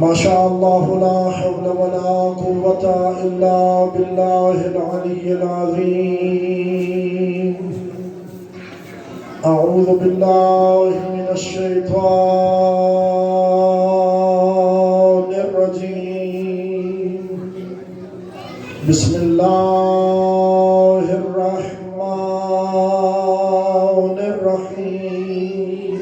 ما شاء الله لا حول ولا قوة إلا بالله العلي العظيم. أعوذ بالله من الشيطان الرجيم. بسم الله الرحمن الرحيم.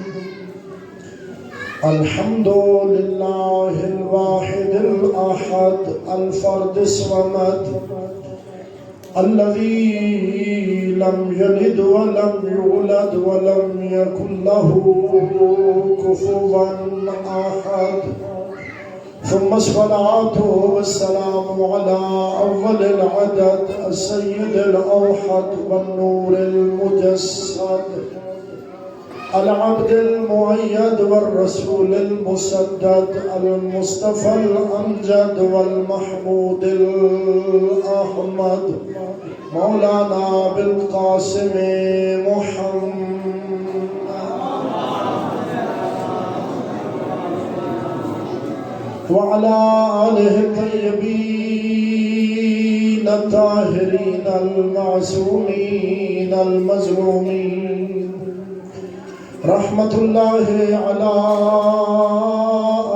الحمد لله الواحد الأحد الفرد الصمد الذي لم يلد ولم يولد ولم يكن له كفوا أحد. ثم الصلاة والسلام على أول العدد السيد الأوحد والنور المجسد العبد المؤيد والرسول المسدد المصطفى الأمجد والمحمود الأحمد مولانا بالقاسم محمد وعلى آله الطيبين الطاهرين المعصومين المظلومين رحمة الله على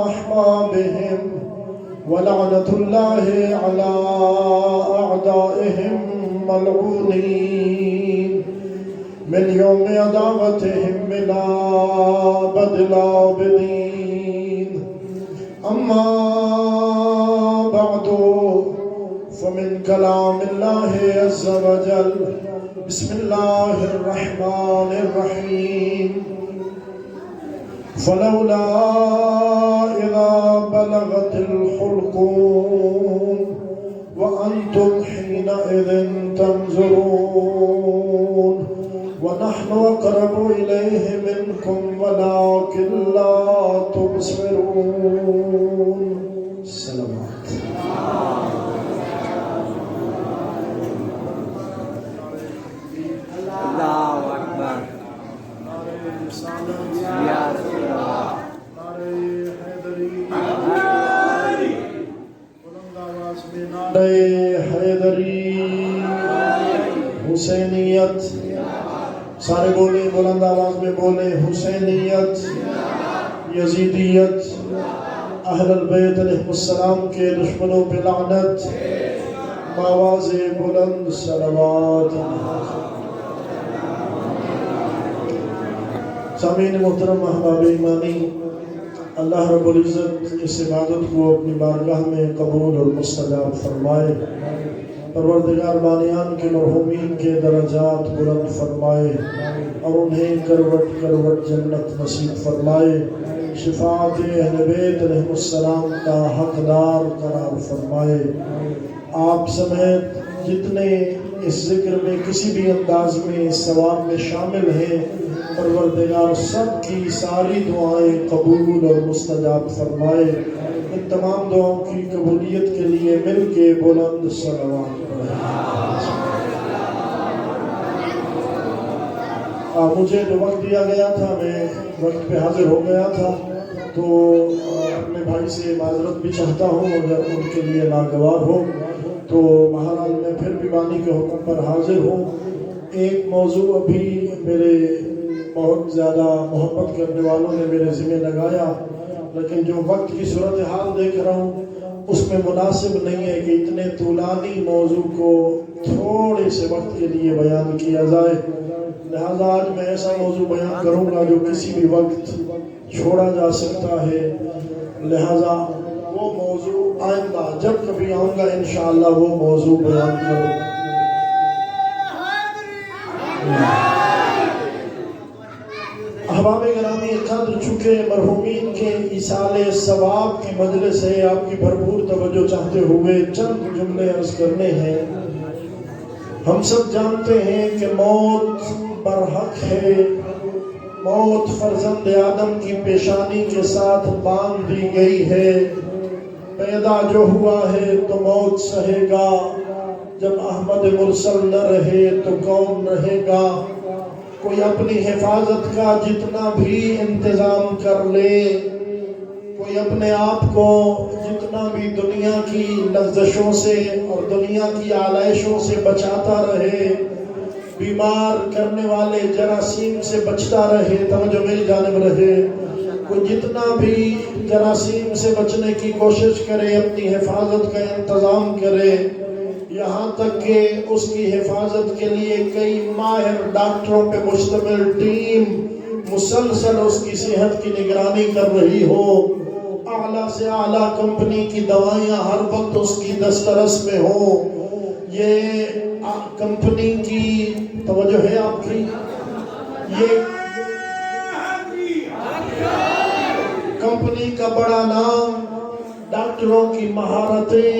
أحبابهم ولعنة الله على أعدائهم ملعونين من يوم عداوتهم إلى أبد الآبدين. أما بعد فمن كلام الله عز وجل بسم الله الرحمن الرحيم. فلولا إذا بلغت الحلقوم وأنتم حينئذ تنظرون ونحن أقرب إليه منكم ولكن لا تبصرون. سلامات. اللہ اکبر. یا رسول اللہ. حیدری حسینیت. سارے بولے بلند آواز میں بولے حسینیت یزیدیت اہل البیت علیہ السلام کے دشمنوں پہ لعنت. آواز بلند صلوات. سامعین محترم احباب ایمانی، اللہ رب العزت اس عبادت کو اپنی بارگاہ میں قبول اور مستجاب فرمائے. پروردگار بانیان کے مرحومین کے درجات بلند فرمائے اور انہیں کروٹ کروٹ جنت نصیب فرمائے. شفاعت اہل بیت علیہ السلام کا حقدار قرار فرمائے. آپ سمیت جتنے اس ذکر میں کسی بھی انداز میں اس ثواب میں شامل ہیں، پروردگار سب کی ساری دعائیں قبول اور مستجاب فرمائے. ان تمام دعاؤں کی قبولیت کے لیے مل کے بلند صلوات پڑھیں. مجھے جو وقت دیا گیا تھا میں وقت پہ حاضر ہو گیا تھا، تو اپنے بھائی سے معذرت بھی چاہتا ہوں اگر ان کے لیے ناگوار ہو. تو بہرحال میں پھر بھی بانی کے حکم پر حاضر ہوں. ایک موضوع ابھی میرے بہت زیادہ محبت کرنے والوں نے میرے ذمہ لگایا، لیکن جو وقت کی صورتحال دیکھ رہا ہوں اس میں مناسب نہیں ہے کہ اتنے طولانی موضوع کو تھوڑے سے وقت کے لیے بیان کیا جائے. لہذا آج میں ایسا موضوع بیان کروں گا جو کسی بھی وقت چھوڑا جا سکتا ہے. لہذا وہ موضوع آئندہ جب کبھی آؤں گا انشاءاللہ وہ موضوع بیان کروں. احباب گرامی قدر، چونکہ مرحومین کے ایصال ثواب کی مجلس ہے، آپ کی بھرپور توجہ چاہتے ہوئے چند جملے عرض کرنے ہیں. ہم سب جانتے ہیں کہ موت برحق ہے. موت فرزند آدم کی پیشانی کے ساتھ باندھ دی گئی ہے. پیدا جو ہوا ہے تو موت سہے گا. جب احمد مرسل نہ رہے تو کون رہے گا؟ کوئی اپنی حفاظت کا جتنا بھی انتظام کر لے، کوئی کوئی اپنے آپ کو جتنا بھی دنیا کی لذشوں سے اور دنیا کی آلائشوں سے بچاتا رہے، بیمار کرنے والے جراثیم سے بچتا رہے، توجہ میری جانب رہے، کوئی جتنا بھی جراثیم سے بچنے کی کوشش کرے، اپنی حفاظت کا انتظام کرے، یہاں تک کہ اس کی حفاظت کے لیے کئی ماہر ڈاکٹروں پہ مشتمل ٹیم مسلسل اس کی صحت کی نگرانی کر رہی ہو، اعلیٰ سے اعلیٰ کمپنی کی دوائیاں ہر وقت اس کی دسترس میں ہوں، یہ کمپنی کی توجہ ہے آپ کی، یہ کمپنی کا بڑا نام، ڈاکٹروں کی مہارتیں،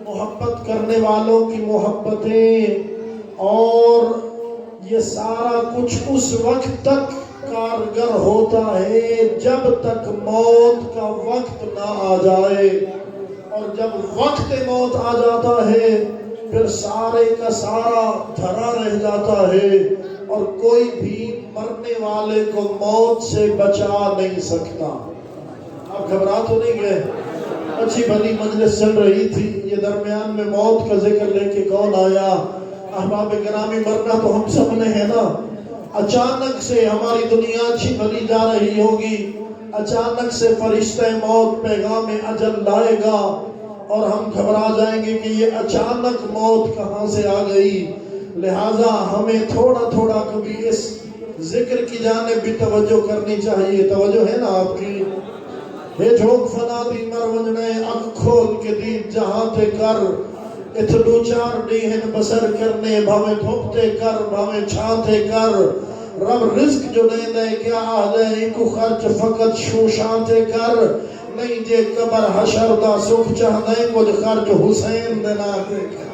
محبت کرنے والوں کی محبتیں، اور یہ سارا کچھ اس وقت تک کارگر ہوتا ہے جب تک موت کا وقت نہ آ جائے، اور جب وقت موت آ جاتا ہے پھر سارے کا سارا دھرا رہ جاتا ہے، اور کوئی بھی مرنے والے کو موت سے بچا نہیں سکتا۔ آپ گھبرا تو نہیں گئے؟ اچھی بھلی مجلس چل رہی تھی، یہ درمیان میں موت کا ذکر لے کے کون آیا؟ احباب گرامی، مرنا تو ہم سب نے ہے نا۔ اچانک سے ہماری دنیا اچھی بھلی جا رہی ہوگی، اچانک سے فرشتہ موت پیغام اجل لائے گا اور ہم گھبرا جائیں گے کہ یہ اچانک موت کہاں سے آ گئی۔ لہٰذا ہمیں تھوڑا تھوڑا کبھی اس ذکر کی جانب بھی توجہ کرنی چاہیے۔ توجہ ہے نا آپ کی؟ ہے جھوک فنا دی مرونجنے اکھ کھول کے دید جہاں تے کر، اتھلو چار ڈیہن بسر کرنے بھاوے دھوپتے کر بھاوے چھانتے کر، رب رزق جو نہیں دے کیا آدھے ایکو خرچ فقط شو شانتے کر، نہیں جے قبر حشر دا سکھ چاہدیں کچھ خرچ حسین دینا دے کر۔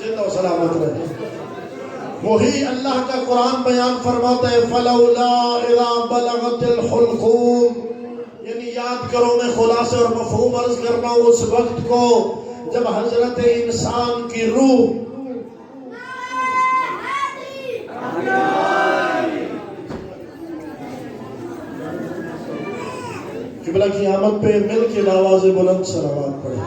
زندہ و سلامت رہے۔ وہی اللہ کا قرآن بیان فرماتا ہے فَلَوْلَا إِذَا بَلَغَتِ الْحُلْقُومِ، یعنی یاد کرو، میں خلاصہ اور مفہوم عرض کرنا ہوں اس وقت کو جب حضرت انسان کی روح قبلہ کی آمد پہ مل کے آواز بلند صلوات پڑھیں۔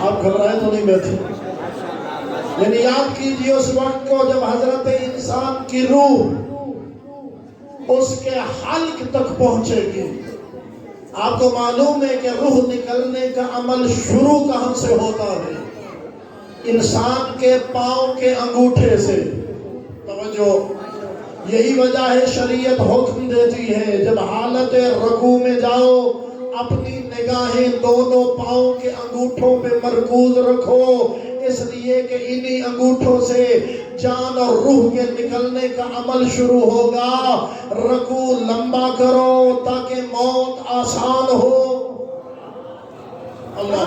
آپ گھبرائے تو نہیں بیٹھے؟ یعنی یاد کیجئے اس وقت کو جب حضرت انسان کی روح اس کے حلق تک پہنچے گی۔ آپ کو معلوم ہے کہ روح نکلنے کا عمل شروع کہاں سے ہوتا ہے؟ انسان کے پاؤں کے انگوٹھے سے۔ توجہ، یہی وجہ ہے شریعت حکم دیتی ہے جب حالت رکوع میں جاؤ اپنی نگاہیں دونوں پاؤں کے انگوٹھوں پہ مرکوز رکھو، اس لیے کہ انہی انگوٹھوں سے جان اور روح کے نکلنے کا عمل شروع ہوگا۔ رکوع لمبا کرو تاکہ موت آسان ہو۔ اللہ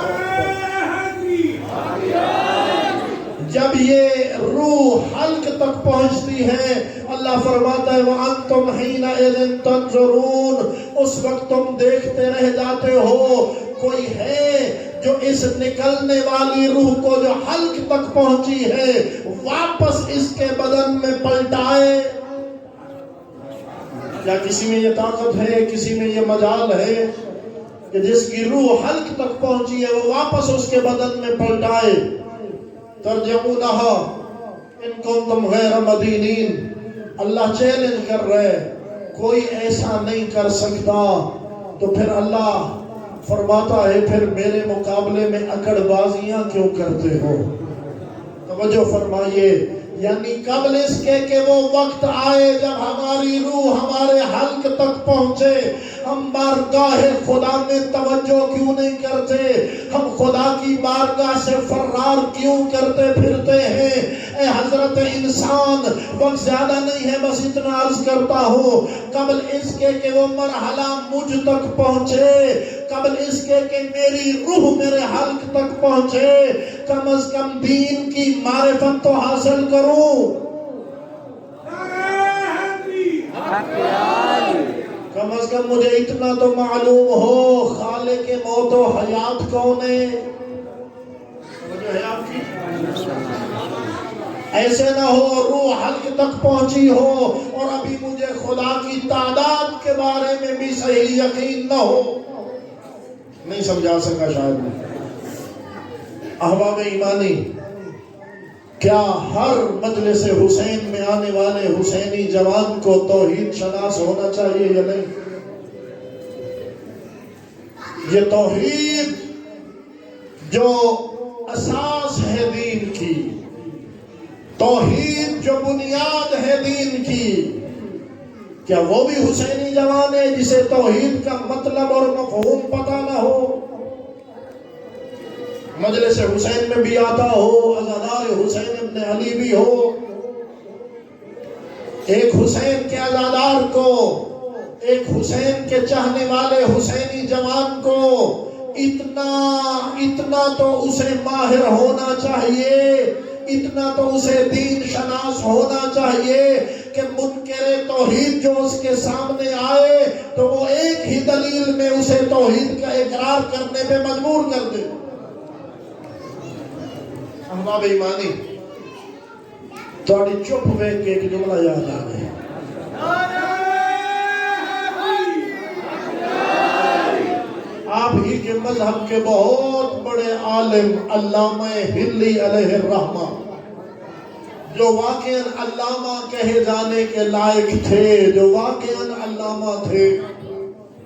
جب یہ روح حلق تک پہنچتی ہے، اللہ فرماتا ہے وَأَنْتُمْ حِينَئِذٍ تَنْظُرُونَ، اس وقت تم دیکھتے رہ جاتے ہو۔ کوئی ہے جو اس نکلنے والی روح کو جو حلق تک پہنچی ہے واپس اس کے بدن میں پلٹائے؟ کیا کسی میں یہ طاقت ہے، کسی میں یہ مجال ہے کہ جس کی روح حلق تک پہنچی ہے وہ واپس اس کے بدن میں پلٹائے؟ ترجمونہا ان کنتم غیر مدینین، اللہ چیلنج کر رہے، کوئی ایسا نہیں کر سکتا۔ تو پھر اللہ فرماتا ہے پھر میرے مقابلے میں اکڑ بازیاں کیوں کرتے ہو؟ توجہ فرمائیے، یعنی قبل اس کے کہ وہ وقت آئے جب ہماری روح ہمارے حلق تک پہنچے، ہم بارگاہ خدا میں توجہ کیوں نہیں کرتے؟ ہم خدا کی بارگاہ سے فرار کیوں کرتے پھرتے ہیں؟ اے حضرت انسان، وقت زیادہ نہیں ہے، بس اتنا عرض کرتا ہوں، قبل اس کے کہ وہ مرحلہ مجھ تک پہنچے، قبل اس کے کہ میری روح میرے حلق تک پہنچے، کم از کم دین کی معرفت تو حاصل کروں۔ کم از کم مجھے اتنا تو معلوم ہو خالق موت و حیات کون ہے؟ مجھے ہے آپ کی ایسے نہ ہو روح حلق تک پہنچی ہو اور ابھی مجھے خدا کی تعداد کے بارے میں بھی صحیح یقین نہ ہو. نہیں سمجھا سکا شاید میں. احباب ایمانی، کیا ہر مجلس حسین میں آنے والے حسینی جوان کو توحید شناس ہونا چاہیے یا نہیں؟ یہ توحید جو اساس ہے دین کی، توحید جو بنیاد ہے دین کی، کیا وہ بھی حسینی جوان ہے جسے توحید کا مطلب اور مفہوم پتہ نہ ہو؟ مجلس حسین میں بھی آتا ہو، عزادار حسین ابن علی بھی ہو، ایک حسین کے عزادار کو، ایک حسین کے چاہنے والے حسینی جوان کو اتنا تو اسے ماہر ہونا چاہیے، اتنا تو اسے دین شناس ہونا چاہیے کہ منکر توحید جو اس کے سامنے آئے تو وہ ایک ہی دلیل میں اسے توحید کا اقرار کرنے پہ مجبور کر دے. احباب ایمانی، تھوڑی چپ ویک کے ایک جملہ یاد آ گیا. آپ ہی کے مذہب کے بہت بڑے عالم علامہ ہلی علیہ الرحمہ، جو واقعاً علامہ کہے جانے کے لائق تھے، جو واقعاً علامہ تھے.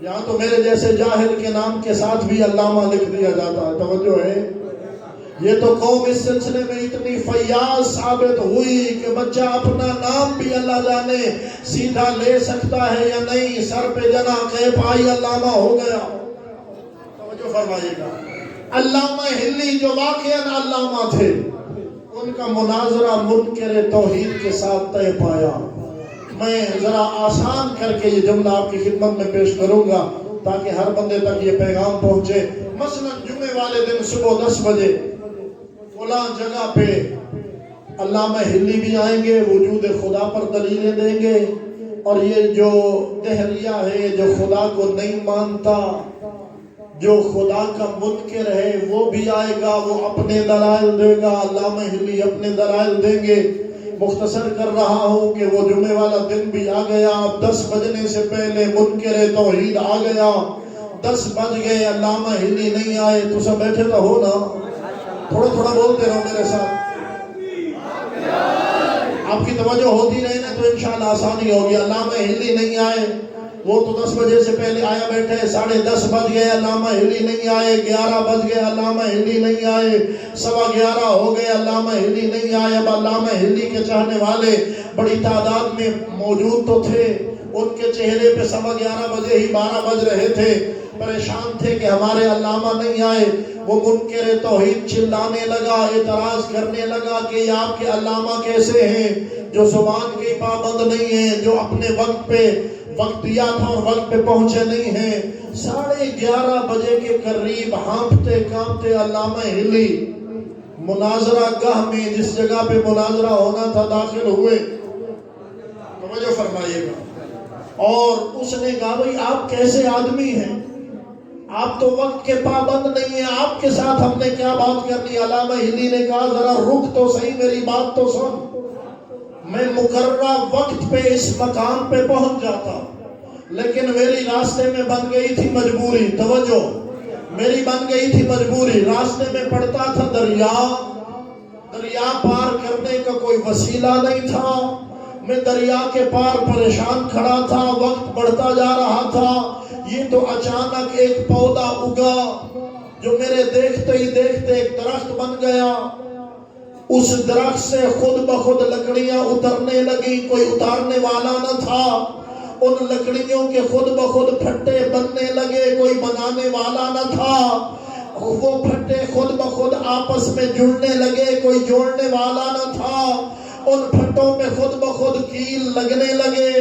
یہاں تو میرے جیسے جاہل کے نام کے ساتھ بھی علامہ لکھ دیا جاتا ہے. توجہ ہے؟ یہ تو قوم اس سلسلے میں اتنی فیاض ثابت ہوئی کہ بچہ اپنا نام بھی اللہ جانے سیدھا لے سکتا ہے یا نہیں، سر پہ جنا کہ پائی علامہ ہو گیا. توجہ فرمائیے گا. علامہ ہلی جو واقعاً علامہ تھے، ان کا مناظرہ منکر توحید کے ساتھ طے پایا. میں ذرا آسان کر کے یہ جملہ آپ کی خدمت میں پیش کروں گا تاکہ ہر بندے تک یہ پیغام پہنچے. مثلا جمعے والے دن صبح 10 بجے فلاں جگہ پہ علامہ ہلی بھی آئیں گے، وجود خدا پر دلیلیں دیں گے، اور یہ جو دہریہ ہے، جو خدا کو نہیں مانتا، جو خدا کا منکر ہے، وہ بھی آئے گا، وہ اپنے دلائل دے گا، علامہ ہلی اپنے دلائل دیں گے. مختصر کر رہا ہوں کہ وہ جمعے والا دن بھی آ گیا. اب 10 بجنے سے پہلے منکر توحید آ گیا. 10 بج گئے، علامہ ہلی نہیں آئے. تو سب بیٹھے تو ہو نا؟ تھوڑا تھوڑا بولتے رہو میرے ساتھ. آپ کی توجہ ہوتی رہے نا تو انشاءاللہ آسانی ہوگی. علامہ ہلی نہیں آئے، وہ تو 10 بجے سے پہلے آیا بیٹھے. 10:30 بج گئے، علامہ ہلی نہیں آئے. 11 بج گئے، علامہ ہلی نہیں آئے. 11:15 ہو گئے، علامہ ہلی نہیں آئے. اب علامہ ہلی کے چاہنے والے بڑی تعداد میں موجود تو تھے. ان کے چہرے پہ 11:15 بجے ہی 12 بج رہے تھے. پریشان تھے کہ ہمارے علامہ نہیں آئے. وہ منکر توحید چلانے لگا، اعتراض کرنے لگا کہ یہ آپ کے علامہ کیسے ہیں جو زبان کی پابند نہیں ہیں، جو اپنے وقت پہ وقت دیا تھا اور وقت پہ پہنچے نہیں ہیں. 11:30 بجے کے قریب ہانپتے کانپتے علامہ ہلی مناظرہ گاہ میں، جس جگہ پہ مناظرہ ہونا تھا، داخل ہوئے. توجہ فرمائیے گا. اور اس نے کہا بھئی آپ کیسے آدمی ہیں، آپ تو وقت کے پابند نہیں ہیں، آپ کے ساتھ ہم نے کیا بات کرنی. علامہ ہلی نے کہا ذرا رک تو صحیح، میری بات تو سن. میں مقررہ وقت پہ اس مقام پہ پہنچ جاتا، لیکن میری راستے میں بن گئی تھی مجبوری. توجہ، میری بن گئی تھی مجبوری. راستے میں پڑتا تھا دریا پار کرنے کا کوئی وسیلہ نہیں تھا. میں دریا کے پار پریشان کھڑا تھا، وقت بڑھتا جا رہا تھا. یہ تو اچانک ایک پودا اگا جو میرے دیکھتے ہی دیکھتے ایک درخت بن گیا. اس درخت سے خود بخود لکڑیاں اترنے لگی، کوئی اتارنے والا نہ تھا. ان لکڑیوں کے خود بخود پھٹے بننے لگے، کوئی بنانے والا نہ تھا. وہ پھٹے خود بخود آپس میں جڑنے لگے، کوئی جوڑنے والا نہ تھا. ان پھٹوں میں خود بخود کیل لگنے لگے.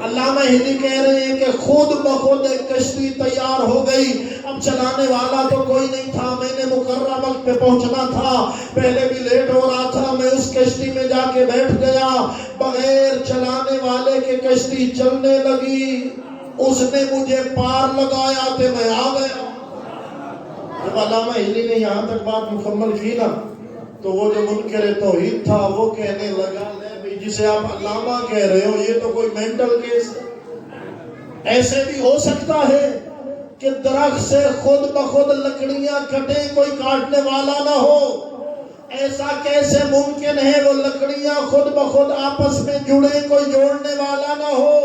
علامہ ہلی کہہ رہے ہیں کہ خود بخود ایک کشتی تیار ہو گئی. اب چلانے والا تو کوئی نہیں تھا، میں نے مقررہ وقت پہ پہنچنا تھا، پہلے بھی لیٹ ہو رہا تھا. میں اس کشتی میں جا کے بیٹھ گیا، بغیر چلانے والے کے کشتی چلنے لگی. اس نے مجھے پار لگایا تو میں آ گیا. جب علامہ ہلی نے یہاں تک بات مکمل کی نا تو وہ جو منکر توحید تھا وہ کہنے لگا لے بھئی جسے آپ علامہ کہہ رہے ہو یہ تو کوئی مینٹل کیس ہے. ایسے بھی ہو سکتا ہے کہ درخت سے خود بخود لکڑیاں کٹیں کوئی کاٹنے والا نہ ہو. ایسا کیسے ممکن ہے وہ لکڑیاں خود بخود آپس میں جڑیں کوئی جوڑنے والا نہ ہو.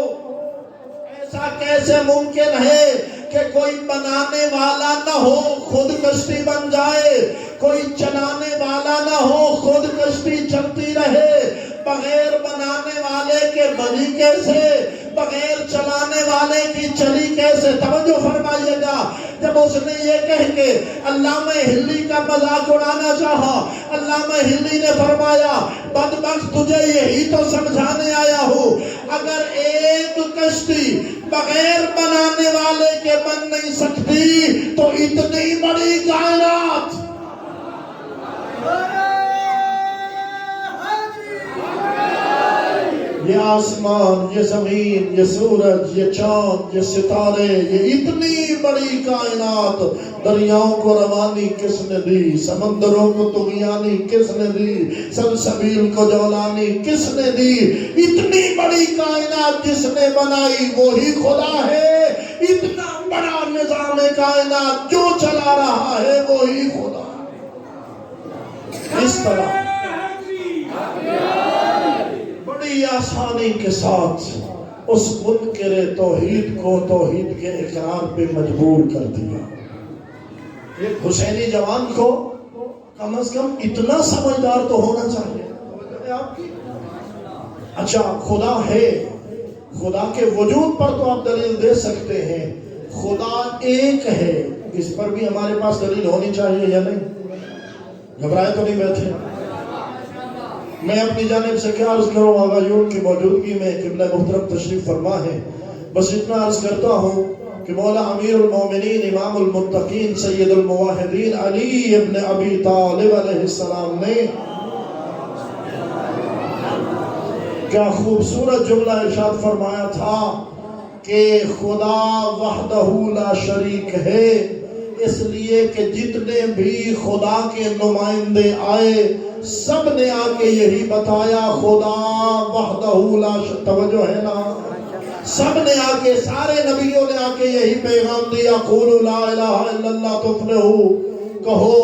ایسا کیسے ممکن ہے کہ کوئی بنانے والا نہ ہو خود کشتی بن جائے, کوئی چلانے والا نہ ہو خود کشتی چلتی رہے. بغیر بنانے والے کے بنی کیسے, بغیر چلانے والے کی چلی کیسے. توجہ فرمائیے گا, جب اس نے یہ کہہ کے علامہ ہلی کا مذاق اڑانا چاہا, علامہ ہلی نے فرمایا بدبخت تجھے یہی تو سمجھانے آیا ہوں, اگر ایک کشتی بغیر بنانے والے کے بن نہیں سکتی تو اتنی بڑی کائنات. یہ آسمان, یہ زمین, یہ سورج, یہ چاند, یہ ستارے, یہ اتنی بڑی کائنات, دریاؤں کو روانی کس نے دی, سمندروں کو طغیانی کس نے دی, سلسبیل کو جولانی کس نے دی. اتنی بڑی کائنات جس نے بنائی وہی خدا ہے. اتنا بڑا نظام کائنات جو چلا رہا ہے وہی خدا. اس طرح بڑی آسانی کے ساتھ اس منکر توحید کو توحید کے اقرار پہ مجبور کر دیا. ایک حسینی جوان کو کم از کم اتنا سمجھدار تو ہونا چاہیے آپ کی. اچھا خدا ہے, خدا کے وجود پر تو آپ دلیل دے سکتے ہیں, خدا ایک ہے اس پر بھی ہمارے پاس دلیل ہونی چاہیے یا نہیں؟ گھبرائے تو نہیں بیٹھے؟ میں اپنی جانب سے کیا عرض کروں, آغا یون کی موجودگی میں قبلہ محترم تشریف فرما ہے. بس اتنا عرض کرتا ہوں کہ مولا امیر المومنین امام المتقین سید الموحدین علی ابن ابی طالب علیہ السلام نے کیا خوبصورت جملہ ارشاد فرمایا تھا کہ خدا وحدہ لا شریک ہے, اس لیے کہ جتنے بھی خدا کے نمائندے آئے سب نے آ کے یہی بتایا خدا وحدہ لا شریک. توجہ ہے نا, سب نے آ کے, سارے نبیوں نے آ کے یہی پیغام دیا قولوا لا الہ الا اللہ تفلحوا, کہو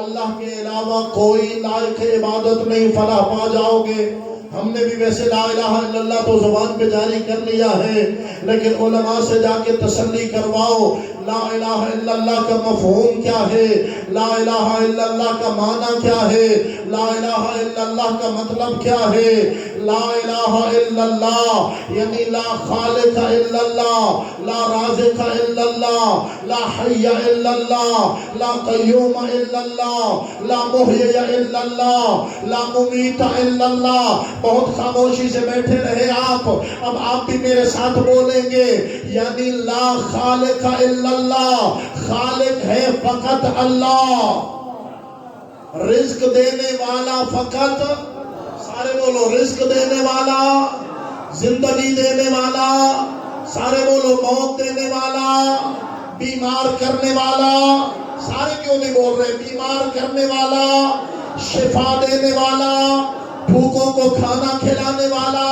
اللہ کے علاوہ کوئی لائق عبادت نہیں, فلاح پا جاؤ گے. ہم نے بھی ویسے لا الہ الا اللہ تو زبان پہ جاری کر لیا ہے, لیکن علماء سے جا کے تسلی کرواؤ لا الہ الا اللہ کا مفہوم کیا ہے, لا الہ الا اللہ کا معنی کیا ہے, لا الہ الا اللہ کا مطلب کیا ہے. لا الہ الا اللہ یعنی لا خالق الا اللہ, لا رازق الا اللہ, لا حی الا اللہ, لا قیوم الا اللہ, لا محیی الا اللہ, لا ممیت الا اللہ. بہت خاموشی سے بیٹھے رہے آپ, اب آپ بھی میرے ساتھ بولیں گے, یعنی لا خالق الا اللہ, خالق ہے فقط اللہ, رزق دینے والا فقط, سارے بولو رزق دینے والا, زندگی دینے والا, سارے بولو موت دینے والا, بیمار کرنے والا, سارے کیوں نہیں بول رہے, بیمار کرنے والا, شفا دینے والا, بھوکوں کو کھانا کھلانے والا,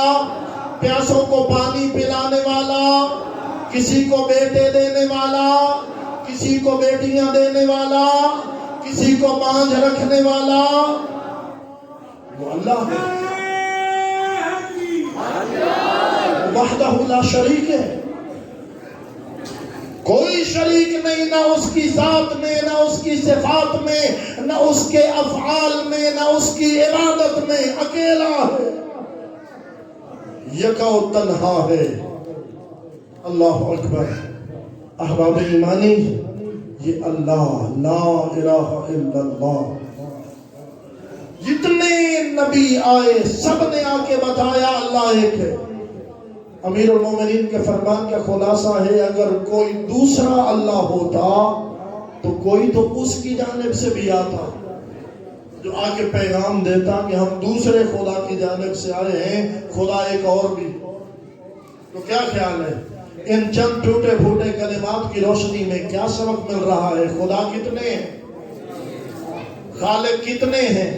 پیاسوں کو پانی پلانے والا, کسی کو بیٹے دینے والا, کسی کو بیٹیاں دینے والا, کسی کو مانجھ رکھنے والا, وہ اللہ ہے. وحدہ لا شریک ہے, کوئی شریک نہیں, نہ اس کی ذات میں, نہ اس کی صفات میں, نہ اس کے افعال میں, نہ اس کی عبادت میں, اکیلا ہے, یکا و تنہا ہے. اللہ اکبر. احباب ایمانی, یہ اللہ لا الہ الا اللہ, جتنے نبی آئے سب نے آ کے بتایا اللہ ایک ہے. امیر المومنین کے فرمان کا خلاصہ ہے, اگر کوئی دوسرا اللہ ہوتا تو کوئی تو اس کی جانب سے بھی آتا جو آ کے پیغام دیتا کہ ہم دوسرے خدا کی جانب سے آئے ہیں, خدا ایک اور بھی. تو کیا خیال ہے, ان چند ٹوٹے پھوٹے کلمات کی روشنی میں کیا سبق مل رہا ہے؟ خدا کتنے ہیں؟ خالق کتنے ہیں؟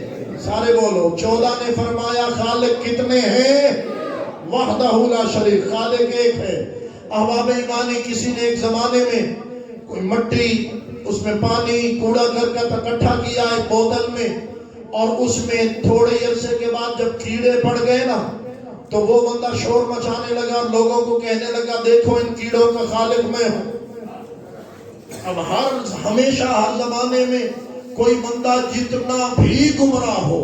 سارے بولو۔ 14 نے فرمایا خالق کتنے ہیں؟ وحدہ لا شریک، خالق ایک ہے۔ احباب ایمانی، کسی نے ایک زمانے میں کوئی مٹی، اس میں پانی، کوڑا کرکٹ اکٹھا کیا ایک بوتل میں، اور اس میں تھوڑے عرصے کے بعد جب کیڑے پڑ گئے نا تو وہ بندہ شور مچانے لگا اور لوگوں کو کہنے لگا دیکھو ان کیڑوں کا خالق میں ہوں۔ اب ہمیشہ ہر زمانے میں کوئی بندہ جتنا بھی گمراہ ہو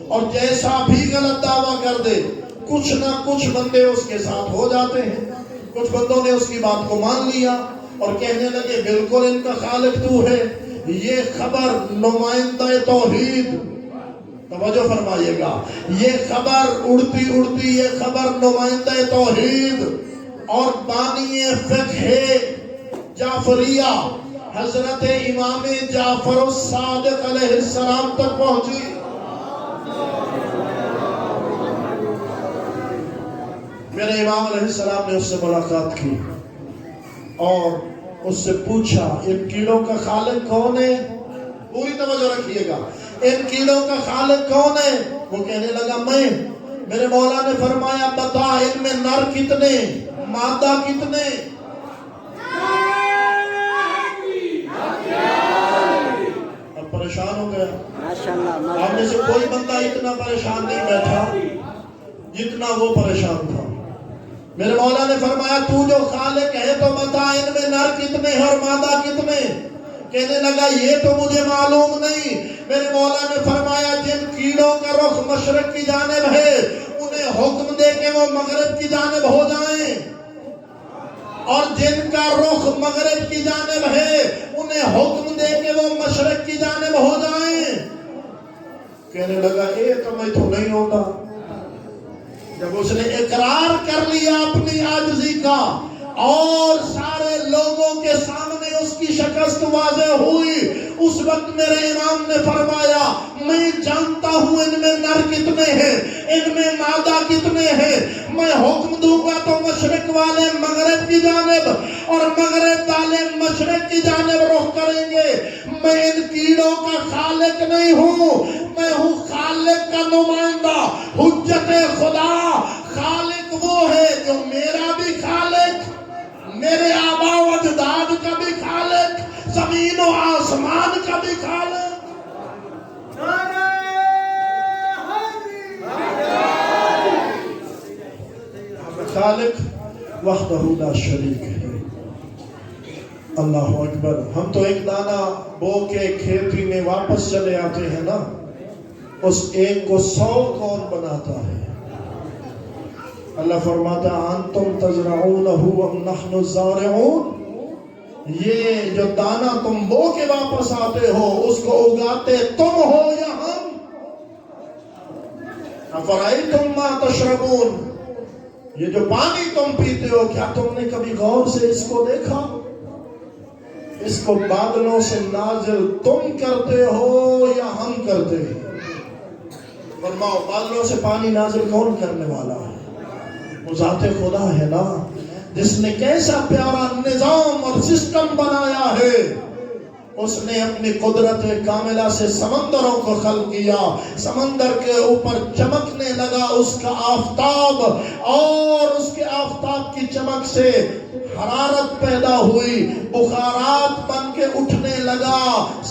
اور جیسا بھی غلط دعویٰ کر دے، کچھ نہ کچھ بندے اس کے ساتھ ہو جاتے ہیں۔ کچھ بندوں نے اس کی بات کو مان لیا اور کہنے لگے بالکل ان کا خالق تو ہے۔ یہ خبر نمائندہ توحید، توجہ فرمائیے گا، یہ خبر اڑتی اڑتی، یہ خبر نمائندہ توحید اور بانی فقہ جعفریہ حضرت امام جعفر الصادق علیہ السلام تک پہنچی۔ میرے امام علیہ السلام نے اس سے ملاقات کی اور اس سے پوچھا ان کیڑوں کا خالق کون ہے؟ پوری توجہ رکھیے گا، ان کیڑوں کا خالق کون ہے؟ وہ کہنے لگا میں۔ میرے مولا نے فرمایا بتا ان میں نر کتنے، مادہ کتنے؟ اب پریشان ہو گیا۔ آپ میں سے کوئی بندہ اتنا پریشان نہیں بیٹھا جتنا وہ پریشان تھا۔ میرے مولا نے فرمایا تو جو خالق ہے تو بتا ان میں نر کتنے ہیں اور مادہ کتنے؟ کہنے لگا یہ تو مجھے معلوم نہیں۔ میرے مولا نے فرمایا جن کیڑوں کا رخ مشرق کی جانب ہے انہیں حکم دے کہ وہ مغرب کی جانب ہو جائیں، اور جن کا رخ مغرب کی جانب ہے انہیں حکم دے کہ وہ مشرق کی جانب ہو جائیں۔ کہنے لگا یہ تو میں تو نہیں ہوتا۔ جب اس نے اقرار کر لیا اپنی عاجزی کا اور سارے لوگوں کے سامنے اس کی شکست واضح ہوئی، اس وقت میرے امام نے فرمایا میں جانتا ہوں ان میں نر کتنے ہیں، ان میں مادہ کتنے ہیں۔ میں حکم دوں گا تو مشرق والے مغرب کی جانب اور مغرب والے مشرق کی جانب رخ کریں گے۔ میں ان کیڑوں کا خالق نہیں ہوں، میں ہوں خالق کا نمائندہ، حجت خدا۔ خالق وہ ہے جو میرا بھی خالق، میرے آبا و اجداد کا بھی خالق، زمین و آسمان کا بھی خالق۔ خالق وحدہ لا شریک ہے۔ اللہ اکبر۔ ہم تو ایک دانہ بو کے کھیتی میں واپس چلے آتے ہیں نا، اس ایک کو 100 کون بناتا ہے؟ اللہ فرماتا انتم تزرعونہ ام نحن الزارعون، یہ جو دانہ تم بو کے واپس آتے ہو اس کو اگاتے تم ہو یا ہم؟ افرأیتم ما تشربون، یہ جو پانی تم پیتے ہو کیا تم نے کبھی غور سے اس کو دیکھا؟ اس کو بادلوں سے نازل تم کرتے ہو یا ہم کرتے ہیں؟ فرماؤ بادلوں سے پانی نازل کون کرنے والا ہے؟ وہ ذات خدا ہے نا، جس نے کیسا پیارا نظام اور سسٹم بنایا ہے۔ اس نے اپنی قدرت کاملہ سے سمندروں کو خلق کیا، سمندر کے اوپر چمکنے لگا اس کا آفتاب، اور اس کے آفتاب کی چمک سے حرارت پیدا ہوئی، بخارات بن کے اٹھنے لگا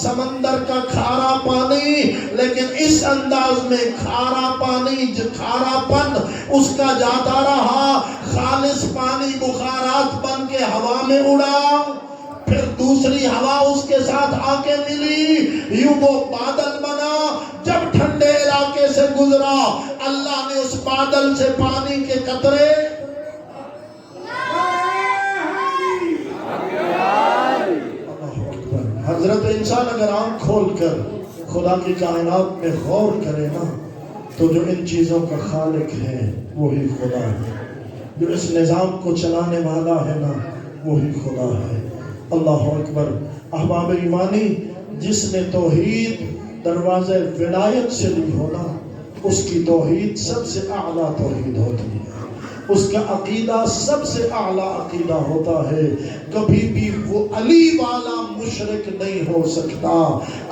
سمندر کا کھارا پانی۔ لیکن اس انداز میں کھارا پانی، کھارا پن اس کا جاتا رہا، خالص پانی بخارات بن کے ہوا میں اڑا، پھر دوسری ہوا اس کے ساتھ آ کے ملی، یوں وہ بادل بنا۔ جب ٹھنڈے علاقے سے گزرا اللہ نے اس بادل سے پانی کے قطرے حضرت انسان اگر آنکھ کھول کر خدا کی کائنات میں غور کرے نا تو جو ان چیزوں کا خالق ہے وہی خدا ہے، جو اس نظام کو چلانے والا ہے نا وہی خدا ہے۔ اللہ اکبر۔ احباب ایمانی، جس نے توحید دروازے ولایت سے لی ہونا اس کی توحید سب سے اعلیٰ توحید ہوتی ہے۔ اس کا عقیدہ سب سے اعلیٰ عقیدہ ہوتا ہے. کبھی بھی وہ علی والا مشرک نہیں ہو سکتا.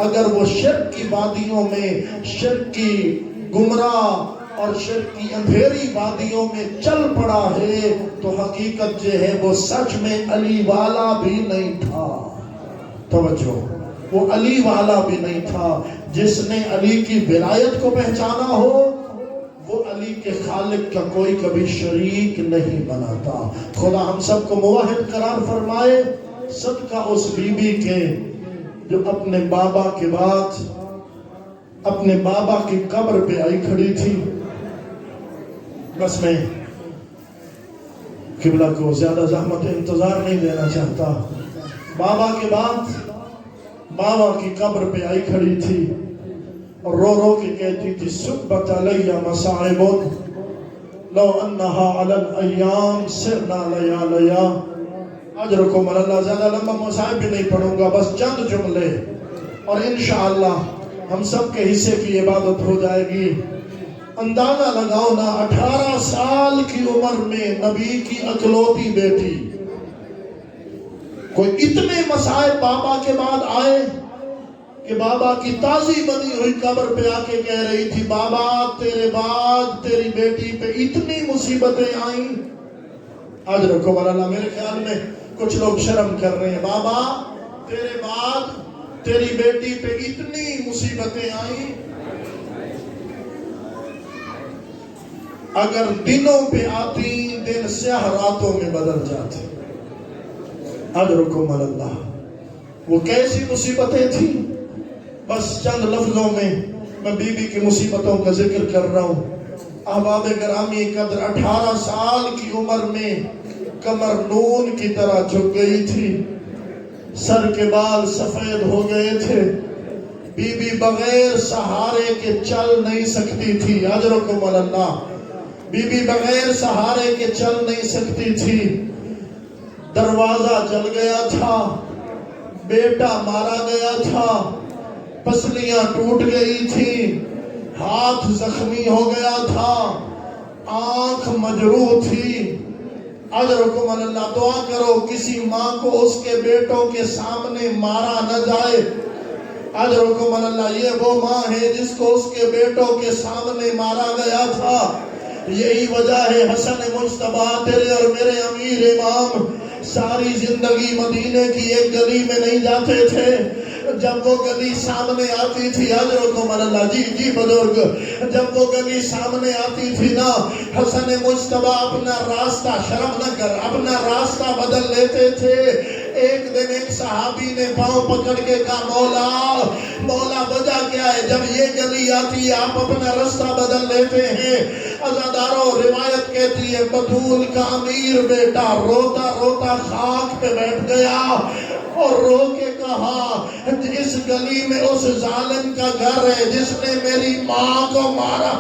اگر وہ شرک کی وادیوں میں، شرک کی گمراہ اور شرک کی اندھیری وادیوں میں چل پڑا ہے تو حقیقت جو ہے وہ سچ میں علی والا بھی نہیں تھا. توجہ، وہ علی والا بھی نہیں تھا. جس نے علی کی ولایت کو پہچانا ہو وہ علی کے خالق کا کوئی کبھی شریک نہیں بناتا. خدا ہم سب کو موحد قرار فرمائے. صدقہ اس بی بی کے جو اپنے بابا کے بعد اپنے بابا کی قبر پہ آئی کھڑی تھی. بس میں قبلہ کو زیادہ زحمت انتظار نہیں دینا چاہتا. بابا کے بعد بابا کی قبر پہ آئی کھڑی تھی اور رو رو کے کہتی تھی سبت علی مصائب لو انہا علی الایام سرنا لیا لیا. اجرکم اللہ. زیادہ لمبا مصائب بھی نہیں پڑھوں گا، بس چند جملے اور انشاءاللہ ہم سب کے حصے کی عبادت ہو جائے گی. اندازہ لگاؤ نا، 18 سال کی عمر میں نبی کی اکلوتی بیٹی، کوئی اتنے مسائل بابا کے بعد آئے کہ بابا کی تازی بنی ہوئی قبر پہ آ کے کہہ رہی تھی بابا تیرے بعد تیری بیٹی پہ اتنی مصیبتیں آئیں. آج رکھو اللہ. میرے خیال میں کچھ لوگ شرم کر رہے ہیں. بابا تیرے بعد تیری بیٹی پہ اتنی مصیبتیں آئیں. اگر دنوں پہ آتی دن سیاہ راتوں میں بدل جاتے. اجرکم اللہ. وہ کیسی مصیبتیں تھیں؟ بس چند لفظوں میں بی بی کی مصیبتوں کا ذکر کر رہا ہوں. احباب گرامی قدر 18 سال کی عمر میں کمر نون کی طرح جھک گئی تھی. سر کے بال سفید ہو گئے تھے. بی بی بغیر سہارے کے چل نہیں سکتی تھی. اجرکم اللہ. بی بی بغیر سہارے کے چل نہیں سکتی تھی. دروازہ جل گیا تھا، بیٹا مارا گیا تھا، پسلیاں ٹوٹ گئی تھی، ہاتھ زخمی ہو گیا تھا، آنکھ مجروح تھی. اجرکم اللہ. دعا کرو کسی ماں کو اس کے بیٹوں کے سامنے مارا نہ جائے. اجرکم اللہ. یہ وہ ماں ہے جس کو اس کے بیٹوں کے سامنے مارا گیا تھا. یہی وجہ ہے حسن مجتبیٰ تیرے اور میرے امیر امام ساری زندگی مدینے کی ایک گلی میں نہیں جاتے تھے. جب وہ گلی سامنے آتی تھی اجرکم اللہ. جی بزرگ. جب وہ گلی سامنے آتی تھی نا حسن مجتبیٰ اپنا راستہ، شرم نہ کر، اپنا راستہ بدل لیتے تھے. ایک دن ایک صحابی نے پاؤں پکڑ کے کہا مولا وجہ کیا ہے؟ جب یہ گلی آتی ہے آپ اپنا راستہ بدل لیتے ہیں. عزاداروں روایت کہتی ہے بطول کا امیر بیٹا روتا روتا خاک پہ بیٹھ گیا اور رو کے کہا اس گلی میں اس ظالم کا گھر ہے جس نے میری ماں کو مارا.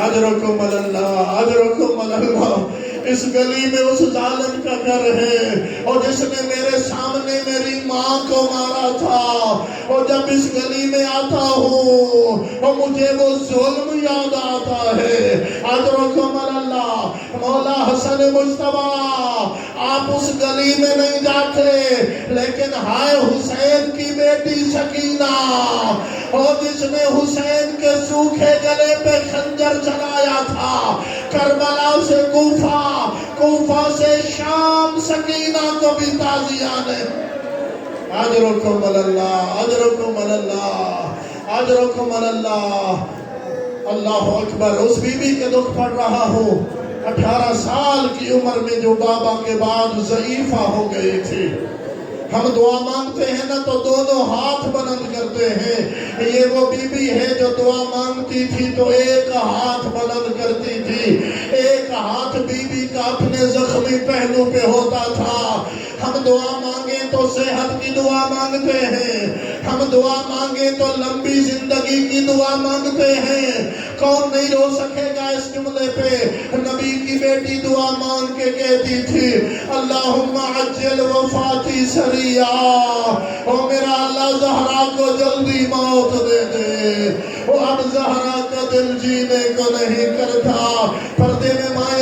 اجرکم اللہ. اجرکم اللہ. اس گلی میں اس ظالم کا گھر ہے اور جس نے میرے سامنے میری ماں کو مارا تھا. اور جب اس گلی میں آتا ہوں اور مجھے وہ ظلم یاد آتا ہے. اجرکم اللہ. مولا حسن مجتبیٰ آپ اس گلی میں نہیں جاتے لیکن ہائے حسین کی بیٹی سکینہ اور جس نے حسین کے سوکھے گلے پہ خنجر چلایا تھا کربلا سے کوفہ سے شام سکینہ کو بھی تازیان ہے. اجرکم اللہ. اجرکم اللہ. اجرکم اللہ. اللہ اکبر. اس بی بی کے دکھ پڑھ رہا ہوں 18 سال کی عمر میں جو بابا کے بعد ضعیفہ ہو گئی تھی. ہم دعا مانگتے ہیں نا تو دونوں ہاتھ بلند کرتے ہیں. یہ وہ بی بی ہے جو دعا مانگتی تھی تو ایک ہاتھ بلند کرتی تھی. ایک ہاتھ بی بی کا اپنے زخمی پہلو پہ ہوتا تھا. ہم دعا مانگیں تو صحت کی دعا مانگتے ہیں. ہم دعا مانگیں تو لمبی زندگی کی دعا مانگتے ہیں. کون نہیں رو سکے گا اس جملے پہ؟ نبی کی بیٹی دعا مانگ کے کہتی تھی اللہم عجل وفاتی سریعا. او میرا اللہ زہرا کو جلدی موت دے دے. وہ اب زہرا کا دل جینے کو نہیں کرتا. پردے میں مائیں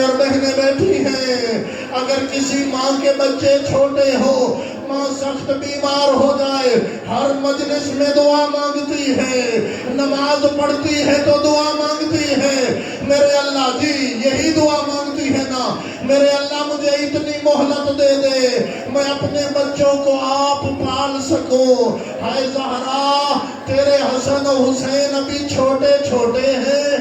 اگر کسی ماں کے بچے چھوٹے ہو، ماں سخت بیمار ہو جائے، ہر مجلس میں دعا مانگتی ہے، نماز پڑھتی ہے تو دعا مانگتی ہے، میرے اللہ جی یہی دعا مانگتی ہے نا، میرے اللہ مجھے اتنی مہلت دے دے میں اپنے بچوں کو آپ پال سکوں۔ ہائے زہرا تیرے حسن و حسین ابھی چھوٹے چھوٹے ہیں،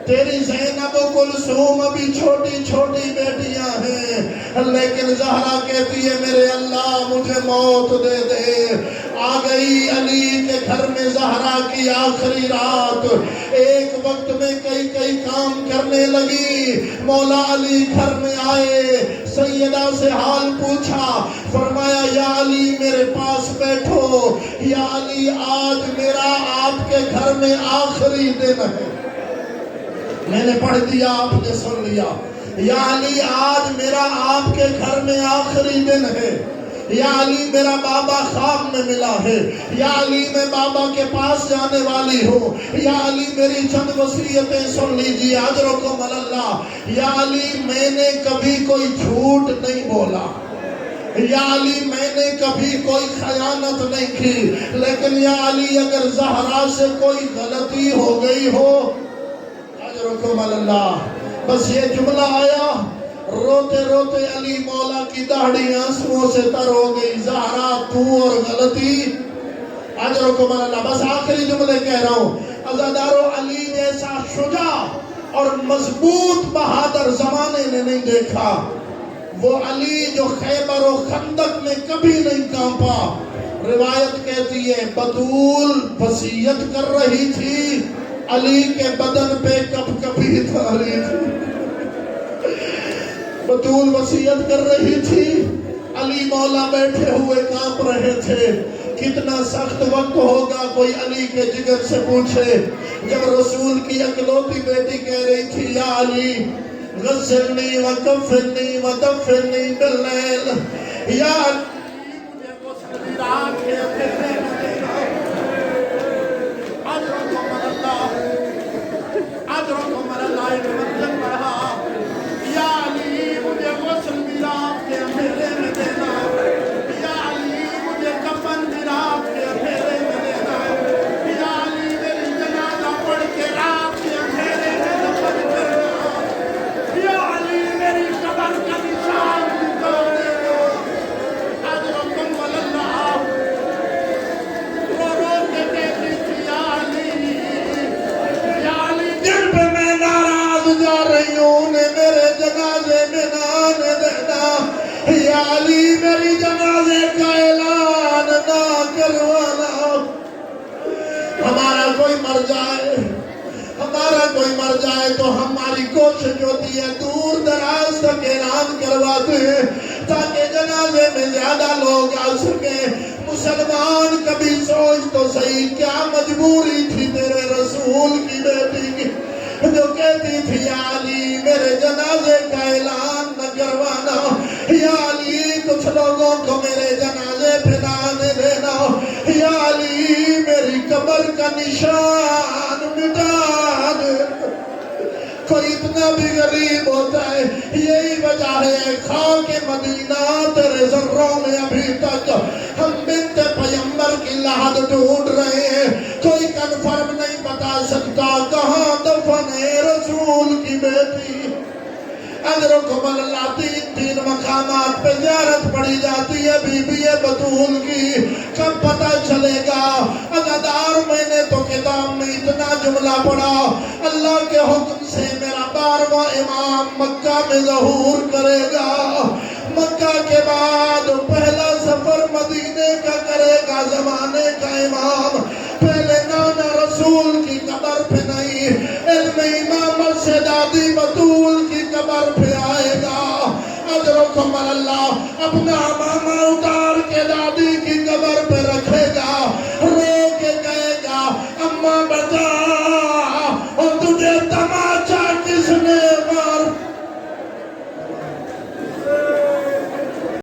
تیری زینب و کلثوم ابھی چھوٹی چھوٹی بیٹیاں ہیں، لیکن زہرا کہتی ہے میرے اللہ مجھے موت دے دے۔ آ گئی علی کے گھر میں زہرا کی آخری رات، ایک وقت میں کئی کئی کام کرنے لگی۔ مولا علی گھر میں آئے، سیدہ سے حال پوچھا، فرمایا یا علی میرے پاس بیٹھو، یا علی آج میرا آپ کے گھر میں آخری دن ہے۔ میں نے پڑھ دیا آپ نے سن لیا، یا علی آج میرا آپ کے گھر میں آخری دن ہے، یا علی میرا بابا خواب میں ملا ہے، یا علی میں بابا کے پاس جانے والی ہوں، یا علی میری چند وصیتیں سن لیجیے اجرکم اللہ، یا علی میں نے کبھی کوئی جھوٹ نہیں بولا، یا علی میں نے کبھی کوئی خیانت نہیں کی، لیکن یا علی اگر زہرا سے کوئی غلطی ہو گئی ہو اجرکم اللہ، بس یہ جملہ آیا، روتے روتے علی مولا کی داڑھی آنسوؤں سے تر ہو گئی، زہرا تو اور غلطی اجرکم اللہ۔ بس آخری جملے کہہ رہا ہوں، عزادارو علی جیسا شجاع اور مضبوط بہادر زمانے نے نہیں دیکھا، وہ علی جو خیبر و خندق میں کبھی نہیں کانپا۔ روایت کہتی ہے بطول وصیت کر رہی تھی، علی کے بدن پہ کب کبھی دھاری تھی، بطول وصیت کر رہی تھی، علی مولا بیٹھے ہوئے کانپ رہے تھے۔ کتنا سخت وقت ہوگا کوئی علی کے جگر سے پوچھے، جب رسول کی اکلوتی بیٹی کہہ رہی تھی یا علی غسلنی وکفنی ودفنی باللیل، یا علی مجھے غسل بھی رات کے اندھیرے میں دینا۔ اجرکم اللہ، اجرکم اللہ، ایک منزل پڑھا، یا علی مجھے غسل بھی رات کے اندھیرے میں دینا، یا علی مجھے کفن بھی رات کے اندھیرے میں دینا، یا علی میری جنازہ پڑھ کے رات کے اندھیرے میں دفن کرنا، یا علی میری قبر کا نشان دکھا دینا۔ اجرکم اللہ، رو رو کے کہتی تھی یا علی، یا علی جن پہ میں ناراض جا رہی ہوں انہیں میرے جنازے میں نہ آنے دینا، یا علی میری جنازے کا اعلان نہ کروانا۔ ہمارا کوئی مر جائے، ہمارا کوئی مر جائے تو ہماری کوشش ہوتی ہے دور دراز تک اعلان کرواتے ہیں تاکہ جنازے میں زیادہ لوگ آ سکیں۔ مسلمان کبھی سوچ تو صحیح کیا مجبوری تھی تیرے رسول کی بیٹی کی جو کہتی تھی یا علی میرے جنازے کا اعلان نہ کروانا، یا علی کچھ لوگوں کو میرے جنازے پہ نہ آنے دینا، یا علی میری قبر کا نشان مٹا دے۔ کوئی اتنا بھی غریب ہوتا ہے، یہی وجہ ہے خاک مدینہ تیرے ذروں میں ابھی تک ہم بنت پیغمبر کی لحد ڈھونڈ رہے ہیں، کوئی کنفرم نہیں بتا سکتا کہاں دفن ہے رسول کی بیٹی۔ اجرکم اللہ، تین مقامات پہ زیارت پڑھی جاتی ہے بی بی بطول کی، کب پتہ چلے گا؟ عزادار میں نے تو کتاب میں اتنا جملہ پڑھا، اللہ کے حکم سے میرا 12واں امام مکہ میں ظہور کرے گا، مکہ کے بعد پہلا سفر مدینے کا کرے گا زمانے کا امام، پہلے نانا رسول کی قبر پہ نہیں، علم امامت سے دادی بطول کی قبر پہ آئے گا۔ اجرکم اللہ، اپنا امامہ اتار کے دادی کی قبر پہ رکھے گا۔